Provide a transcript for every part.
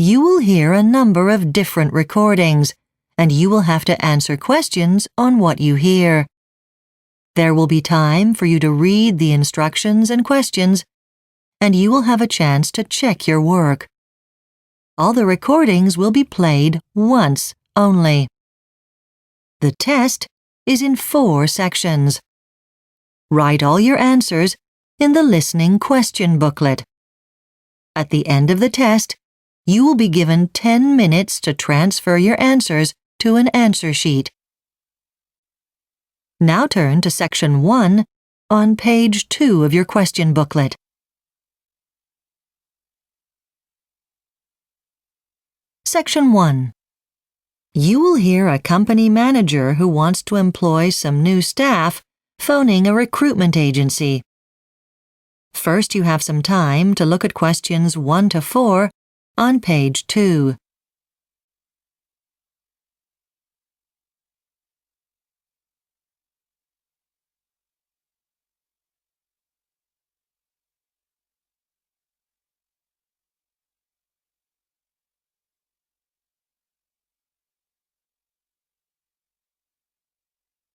You will hear a number of different recordings, and you will have to answer questions on what you hear. There will be time for you to read the instructions and questions, and you will have a chance to check your work. All the recordings will be played once only. The test is in 4 sections. Write all your answers in the listening question booklet. At the end of the test, you will be given 10 minutes to transfer your answers to an answer sheet. Now turn to Section 1 on page 2 of your question booklet. Section 1. You will hear a company manager who wants to employ some new staff phoning a recruitment agency. First, you have some time to look at questions 1 to 4 on page 2.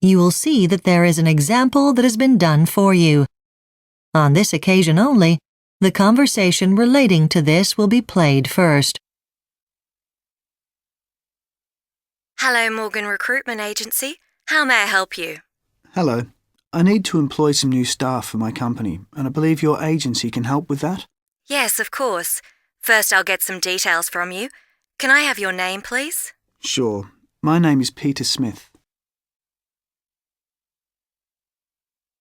You will see that there is an example that has been done for you. On this occasion only, the conversation relating to this will be played first. Hello, Morgan Recruitment Agency. How may I help you? Hello. I need to employ some new staff for my company, and I believe your agency can help with that. Yes, of course. First, I'll get some details from you. Can I have your name, please? Sure. My name is Peter Smith.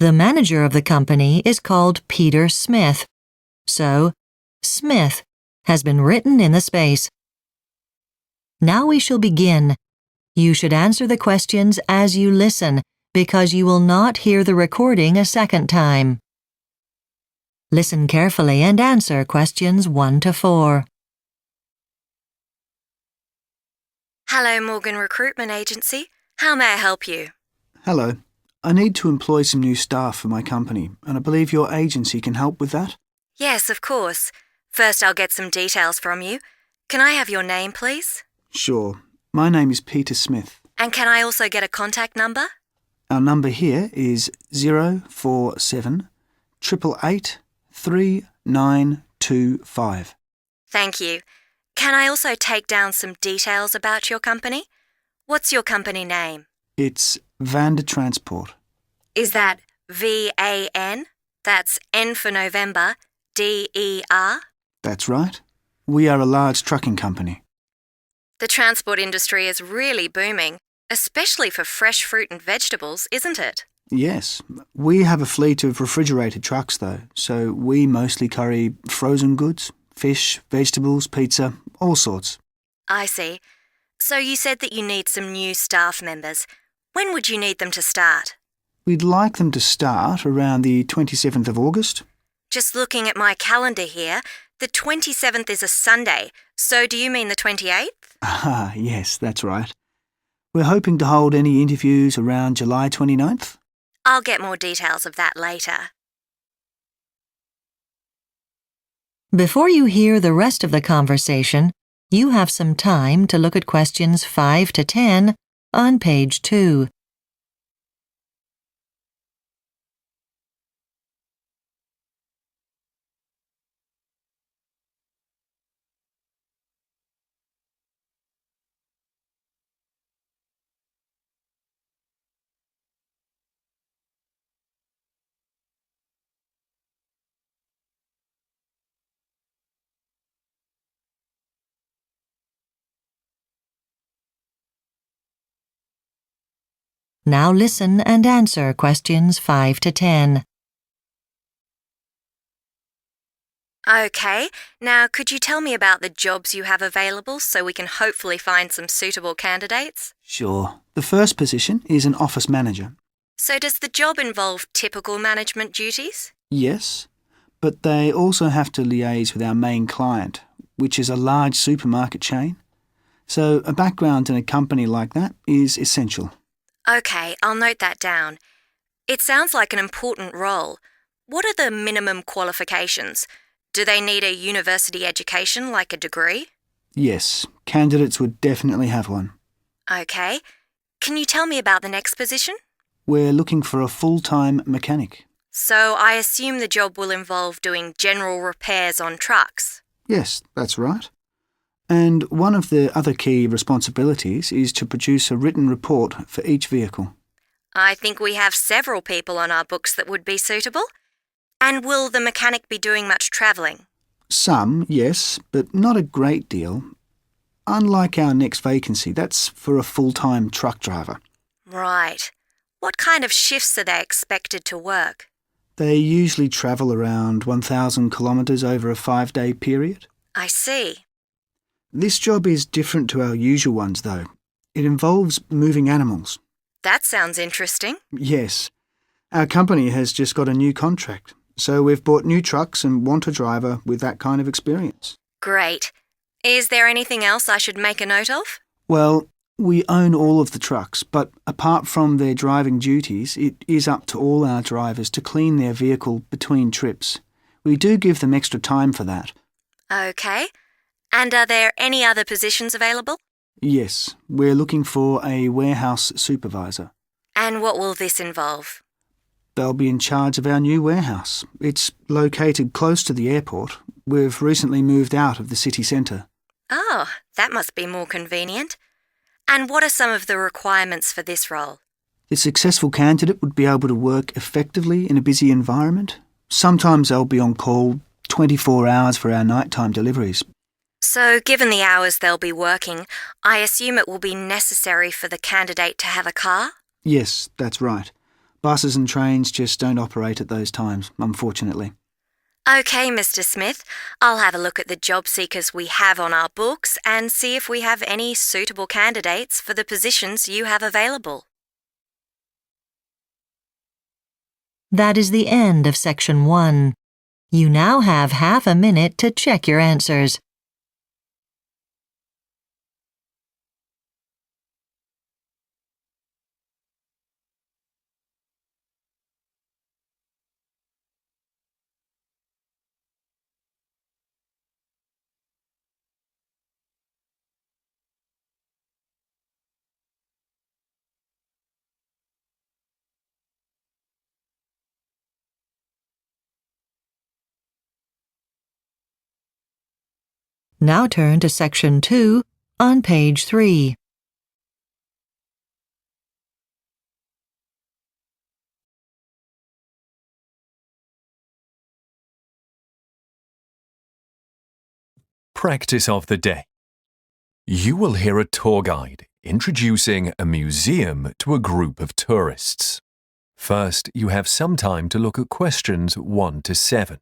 The manager of the company is called Peter Smith, so Smith has been written in the space. Now we shall begin. You should answer the questions as you listen, because you will not hear the recording a second time. Listen carefully and answer questions 1 to 4. Hello, Morgan Recruitment Agency. How may I help you? Hello. I need to employ some new staff for my company, and I believe your agency can help with that. Yes, of course. First, I'll get some details from you. Can I have your name, please? Sure. My name is Peter Smith. And can I also get a contact number? Our number here is 047 888 3925. Thank you. Can I also take down some details about your company? What's your company name? It's Vander Transport. Is that VAN? That's N for November, DER? That's right. We are a large trucking company. The transport industry is really booming, especially for fresh fruit and vegetables, isn't it? Yes. We have a fleet of refrigerated trucks, though, so we mostly carry frozen goods, fish, vegetables, pizza, all sorts. I see. So you said that you need some new staff members. When would you need them to start? We'd like them to start around the 27th of August. Just looking at my calendar here, the 27th is a Sunday, so do you mean the 28th? Ah, yes, that's right. We're hoping to hold any interviews around July 29th. I'll get more details of that later. Before you hear the rest of the conversation, you have some time to look at questions 5 to 10 on page 2. Now listen and answer questions 5 to 10. Okay, now could you tell me about the jobs you have available so we can hopefully find some suitable candidates? Sure. The first position is an office manager. So does the job involve typical management duties? Yes, but they also have to liaise with our main client, which is a large supermarket chain. So a background in a company like that is essential. Okay, I'll note that down. It sounds like an important role. What are the minimum qualifications? Do they need a university education like a degree? Yes, candidates would definitely have one. Okay. Can you tell me about the next position? We're looking for a full-time mechanic. So I assume the job will involve doing general repairs on trucks. Yes, that's right. And one of the other key responsibilities is to produce a written report for each vehicle. I think we have several people on our books that would be suitable. And will the mechanic be doing much travelling? Some, yes, but not a great deal. Unlike our next vacancy, that's for a full-time truck driver. Right. What kind of shifts are they expected to work? They usually travel around 1,000 kilometres over a 5-day period. I see. This job is different to our usual ones, though. It involves moving animals. That sounds interesting. Yes. Our company has just got a new contract, so we've bought new trucks and want a driver with that kind of experience. Great. Is there anything else I should make a note of? Well, we own all of the trucks, but apart from their driving duties, it is up to all our drivers to clean their vehicle between trips. We do give them extra time for that. Okay. And are there any other positions available? Yes, we're looking for a warehouse supervisor. And what will this involve? They'll be in charge of our new warehouse. It's located close to the airport. We've recently moved out of the city centre. Oh, that must be more convenient. And what are some of the requirements for this role? The successful candidate would be able to work effectively in a busy environment. Sometimes they'll be on call 24 hours for our nighttime deliveries. So, given the hours they'll be working, I assume it will be necessary for the candidate to have a car? Yes, that's right. Buses and trains just don't operate at those times, unfortunately. OK, Mr. Smith. I'll have a look at the job seekers we have on our books and see if we have any suitable candidates for the positions you have available. That is the end of Section 1. You now have half a minute to check your answers. Now turn to Section 2 on page 3. Practice of the day. You will hear a tour guide introducing a museum to a group of tourists. First, you have some time to look at questions 1 to 7.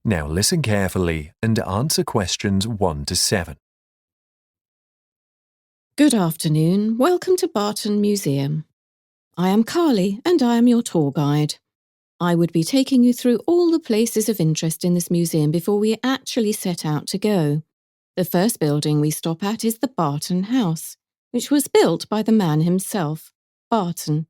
Now listen carefully and answer questions 1 to 7. Good afternoon. Welcome to Barton Museum. I am Carly and I am your tour guide. I would be taking you through all the places of interest in this museum before we actually set out to go. The first building we stop at is the Barton House, which was built by the man himself, Barton.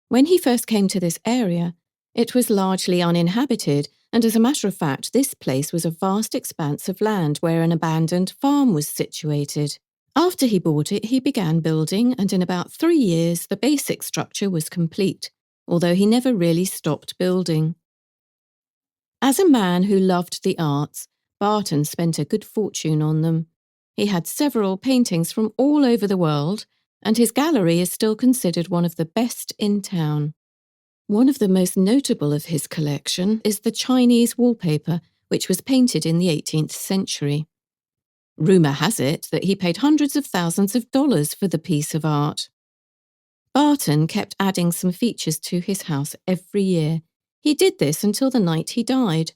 When he first came to this area, it was largely uninhabited, and as a matter of fact, this place was a vast expanse of land where an abandoned farm was situated. After he bought it, he began building, and in about 3 years, the basic structure was complete, although he never really stopped building. As a man who loved the arts, Barton spent a good fortune on them. He had several paintings from all over the world, and his gallery is still considered one of the best in town. One of the most notable of his collection is the Chinese wallpaper, which was painted in the 18th century. Rumour has it that he paid hundreds of thousands of dollars for the piece of art. Barton kept adding some features to his house every year. He did this until the night he died.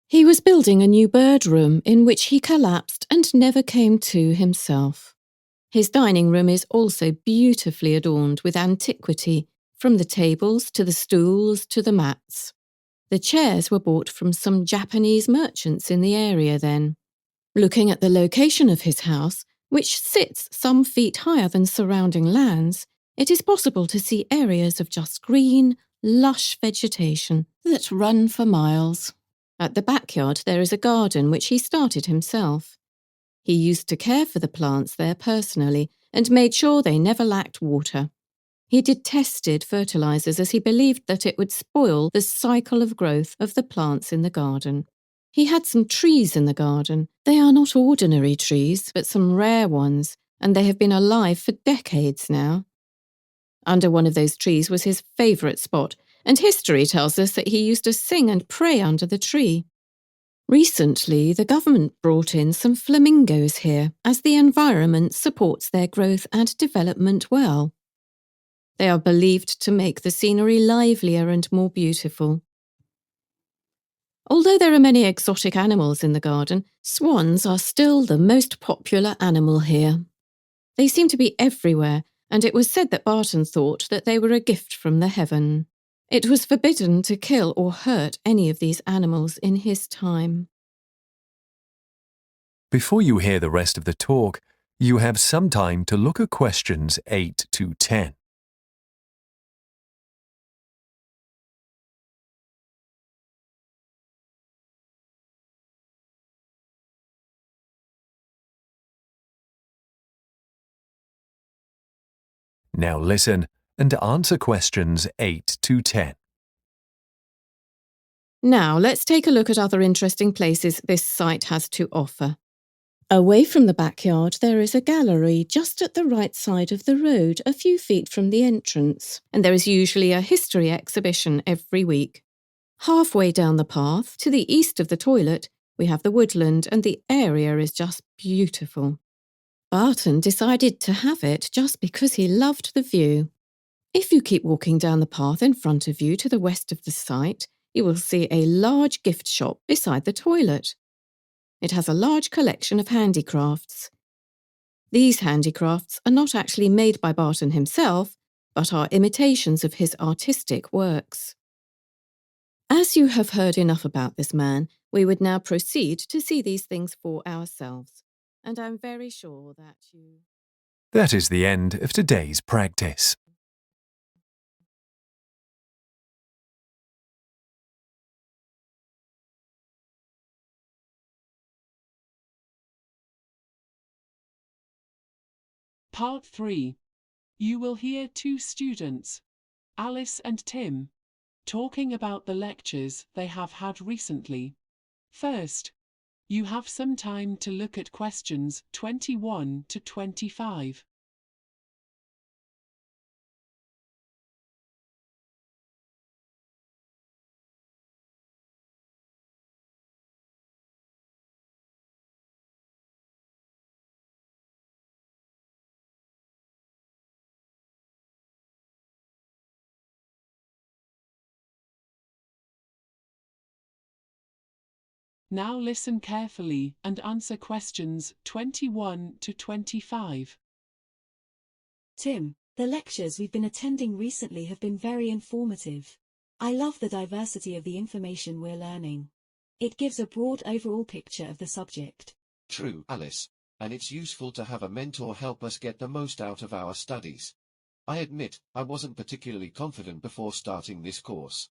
He was building a new bird room in which he collapsed and never came to himself. His dining room is also beautifully adorned with antiquity, from the tables to the stools to the mats. The chairs were bought from some Japanese merchants in the area then. Looking at the location of his house, which sits some feet higher than surrounding lands, it is possible to see areas of just green, lush vegetation that run for miles. At the backyard there is a garden which he started himself. He used to care for the plants there personally and made sure they never lacked water. He detested fertilizers as he believed that it would spoil the cycle of growth of the plants in the garden. He had some trees in the garden. They are not ordinary trees, but some rare ones, and they have been alive for decades now. Under one of those trees was his favourite spot, and history tells us that he used to sing and pray under the tree. Recently, the government brought in some flamingos here, as the environment supports their growth and development well. They are believed to make the scenery livelier and more beautiful. Although there are many exotic animals in the garden, swans are still the most popular animal here. They seem to be everywhere, and it was said that Barton thought that they were a gift from the heaven. It was forbidden to kill or hurt any of these animals in his time. Before you hear the rest of the talk, you have some time to look at questions 8 to 10. Now listen and answer questions 8 to 10. Now let's take a look at other interesting places this site has to offer. Away from the backyard there is a gallery just at the right side of the road, a few feet from the entrance, and there is usually a history exhibition every week. Halfway down the path, to the east of the toilet, we have the woodland, and the area is just beautiful. Barton decided to have it just because he loved the view. If you keep walking down the path in front of you to the west of the site, you will see a large gift shop beside the toilet. It has a large collection of handicrafts. These handicrafts are not actually made by Barton himself, but are imitations of his artistic works. As you have heard enough about this man, we would now proceed to see these things for ourselves. And I'm very sure that you... That is the end of today's practice. Part 3. You will hear two students, Alice and Tim, talking about the lectures they have had recently. First, you have some time to look at questions 21 to 25. Now listen carefully and answer questions 21 to 25. Tim, the lectures we've been attending recently have been very informative. I love the diversity of the information we're learning. It gives a broad overall picture of the subject. True, Alice, and it's useful to have a mentor help us get the most out of our studies. I admit, I wasn't particularly confident before starting this course.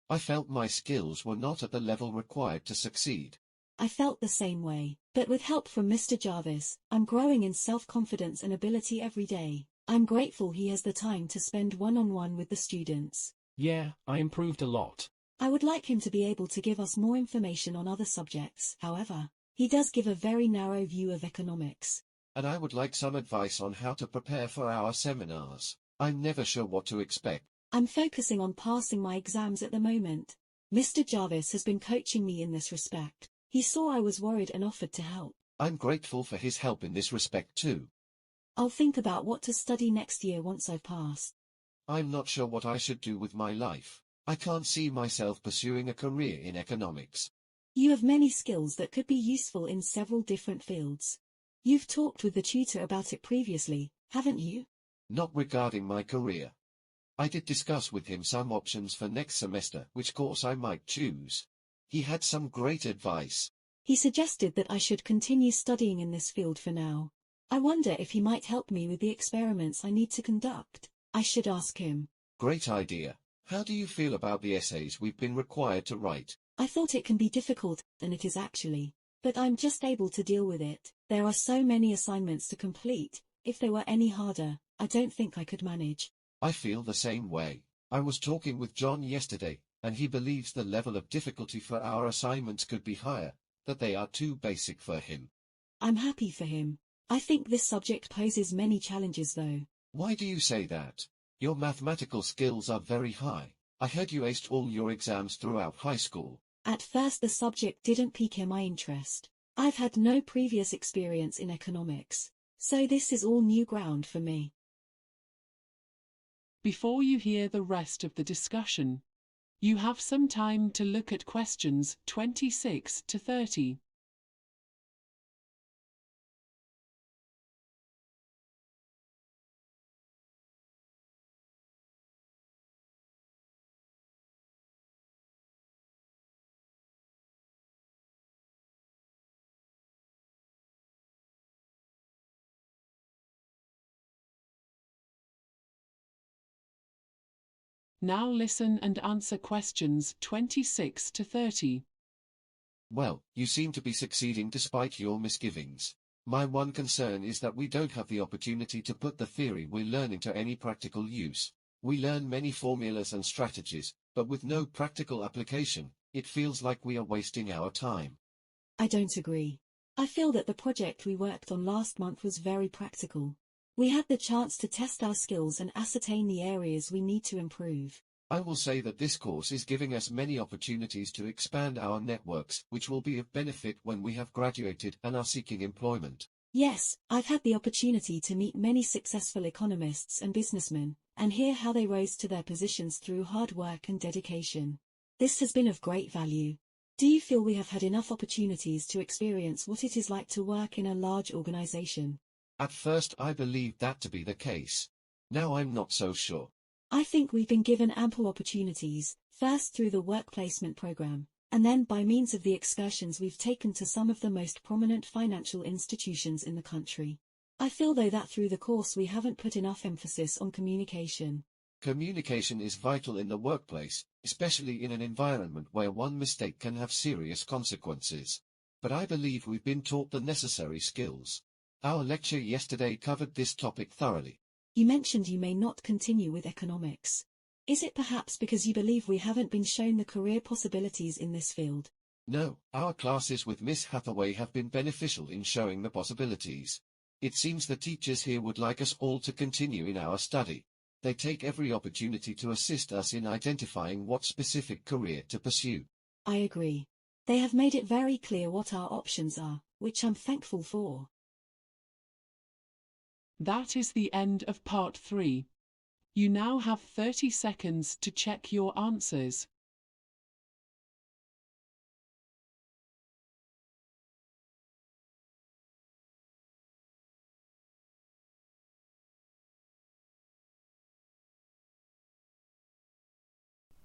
I felt my skills were not at the level required to succeed. I felt the same way, but with help from Mr. Jarvis, I'm growing in self-confidence and ability every day. I'm grateful he has the time to spend one-on-one with the students. Yeah, I improved a lot. I would like him to be able to give us more information on other subjects. However, he does give a very narrow view of economics. And I would like some advice on how to prepare for our seminars. I'm never sure what to expect. I'm focusing on passing my exams at the moment. Mr. Jarvis has been coaching me in this respect. He saw I was worried and offered to help. I'm grateful for his help in this respect too. I'll think about what to study next year once I've passed. I'm not sure what I should do with my life. I can't see myself pursuing a career in economics. You have many skills that could be useful in several different fields. You've talked with the tutor about it previously, haven't you? Not regarding my career. I did discuss with him some options for next semester, which course I might choose. He had some great advice. He suggested that I should continue studying in this field for now. I wonder if he might help me with the experiments I need to conduct. I should ask him. Great idea. How do you feel about the essays we've been required to write? I thought it can be difficult, and it is actually. But I'm just able to deal with it. There are so many assignments to complete. If they were any harder, I don't think I could manage. I feel the same way. I was talking with John yesterday, and he believes the level of difficulty for our assignments could be higher, that they are too basic for him. I'm happy for him. I think this subject poses many challenges though. Why do you say that? Your mathematical skills are very high. I heard you aced all your exams throughout high school. At first the subject didn't pique my interest. I've had no previous experience in economics, so this is all new ground for me. Before you hear the rest of the discussion, you have some time to look at questions 26 to 30. Now listen and answer questions 26 to 30. Well, you seem to be succeeding despite your misgivings. My one concern is that we don't have the opportunity to put the theory we're learning to any practical use. We learn many formulas and strategies, but with no practical application, it feels like we are wasting our time. I don't agree. I feel that the project we worked on last month was very practical. We had the chance to test our skills and ascertain the areas we need to improve. I will say that this course is giving us many opportunities to expand our networks, which will be of benefit when we have graduated and are seeking employment. Yes, I've had the opportunity to meet many successful economists and businessmen, and hear how they rose to their positions through hard work and dedication. This has been of great value. Do you feel we have had enough opportunities to experience what it is like to work in a large organization? At first I believed that to be the case. Now I'm not so sure. I think we've been given ample opportunities, first through the work placement program, and then by means of the excursions we've taken to some of the most prominent financial institutions in the country. I feel though that through the course we haven't put enough emphasis on communication. Communication is vital in the workplace, especially in an environment where one mistake can have serious consequences. But I believe we've been taught the necessary skills. Our lecture yesterday covered this topic thoroughly. You mentioned you may not continue with economics. Is it perhaps because you believe we haven't been shown the career possibilities in this field? No, our classes with Miss Hathaway have been beneficial in showing the possibilities. It seems the teachers here would like us all to continue in our study. They take every opportunity to assist us in identifying what specific career to pursue. I agree. They have made it very clear what our options are, which I'm thankful for. That is the end of part 3. You now have 30 seconds to check your answers.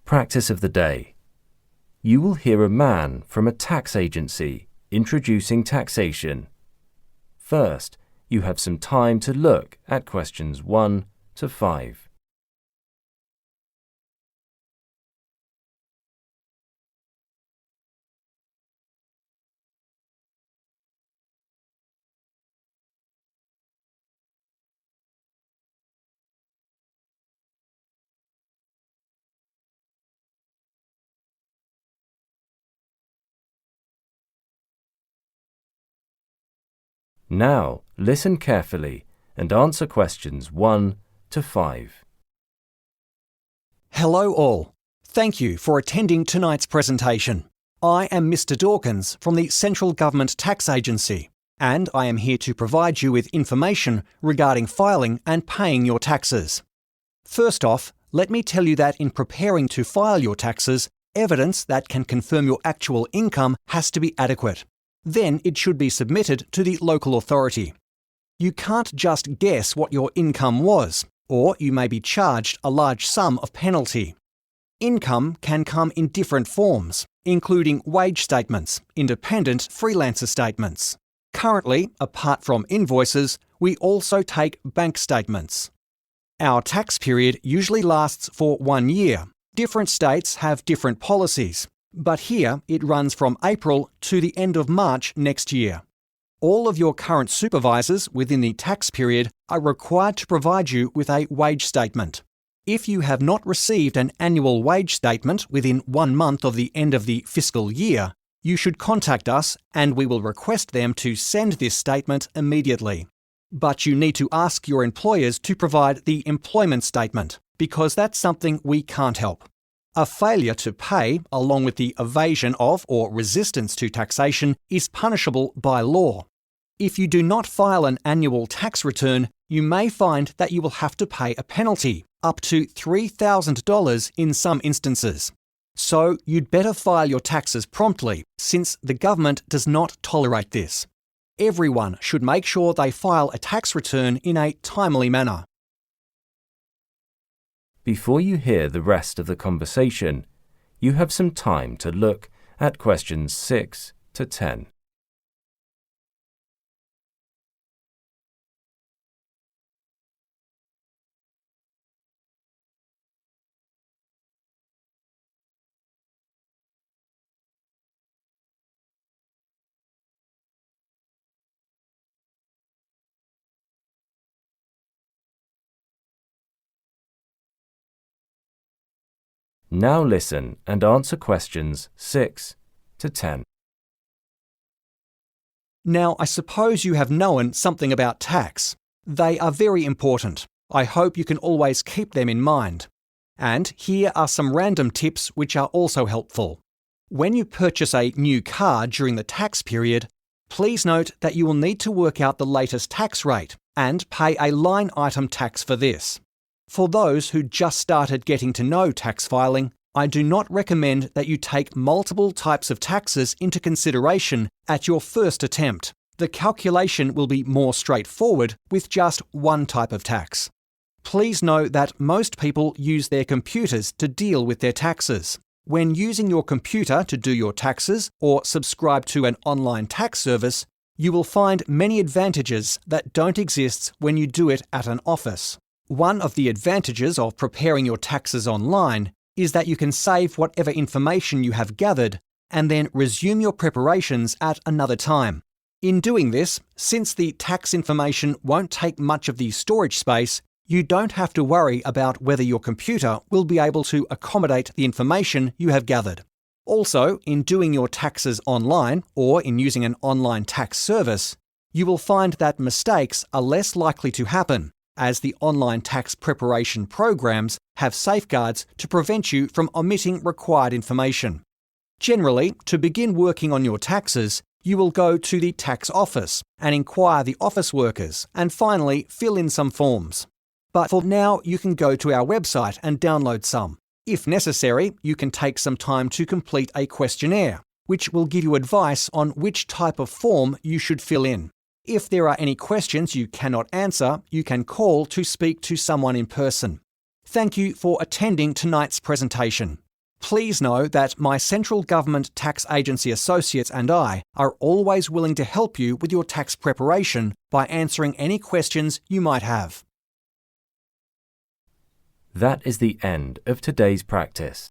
Practice of the day. You will hear a man from a tax agency introducing taxation. First, you have some time to look at questions 1 to 5. Now, listen carefully and answer questions 1 to 5. Hello all. Thank you for attending tonight's presentation. I am Mr. Dawkins from the Central Government Tax Agency, and I am here to provide you with information regarding filing and paying your taxes. First off, let me tell you that in preparing to file your taxes, evidence that can confirm your actual income has to be adequate. Then it should be submitted to the local authority. You can't just guess what your income was, or you may be charged a large sum of penalty. Income can come in different forms, including wage statements, independent freelancer statements. Currently, apart from invoices, we also take bank statements. Our tax period usually lasts for 1 year. Different states have different policies, but here it runs from April to the end of March next year. All of your current supervisors within the tax period are required to provide you with a wage statement. If you have not received an annual wage statement within 1 month of the end of the fiscal year, you should contact us and we will request them to send this statement immediately. But you need to ask your employers to provide the employment statement, because that's something we can't help. A failure to pay, along with the evasion of or resistance to taxation, is punishable by law. If you do not file an annual tax return, you may find that you will have to pay a penalty, up to $3,000 in some instances. So you'd better file your taxes promptly, since the government does not tolerate this. Everyone should make sure they file a tax return in a timely manner. Before you hear the rest of the conversation, you have some time to look at questions 6 to 10. Now listen and answer questions 6 to 10. Now, I suppose you have known something about tax. They are very important. I hope you can always keep them in mind. And here are some random tips which are also helpful. When you purchase a new car during the tax period, please note that you will need to work out the latest tax rate and pay a line item tax for this. For those who just started getting to know tax filing, I do not recommend that you take multiple types of taxes into consideration at your first attempt. The calculation will be more straightforward with just one type of tax. Please know that most people use their computers to deal with their taxes. When using your computer to do your taxes or subscribe to an online tax service, you will find many advantages that don't exist when you do it at an office. One of the advantages of preparing your taxes online is that you can save whatever information you have gathered and then resume your preparations at another time. In doing this, since the tax information won't take much of the storage space, you don't have to worry about whether your computer will be able to accommodate the information you have gathered. Also, in doing your taxes online or in using an online tax service, you will find that mistakes are less likely to happen, as the online tax preparation programs have safeguards to prevent you from omitting required information. Generally, to begin working on your taxes, you will go to the tax office and inquire the office workers and finally fill in some forms. But for now, you can go to our website and download some. If necessary, you can take some time to complete a questionnaire, which will give you advice on which type of form you should fill in. If there are any questions you cannot answer, you can call to speak to someone in person. Thank you for attending tonight's presentation. Please know that my Central Government Tax Agency associates and I are always willing to help you with your tax preparation by answering any questions you might have. That is the end of today's practice.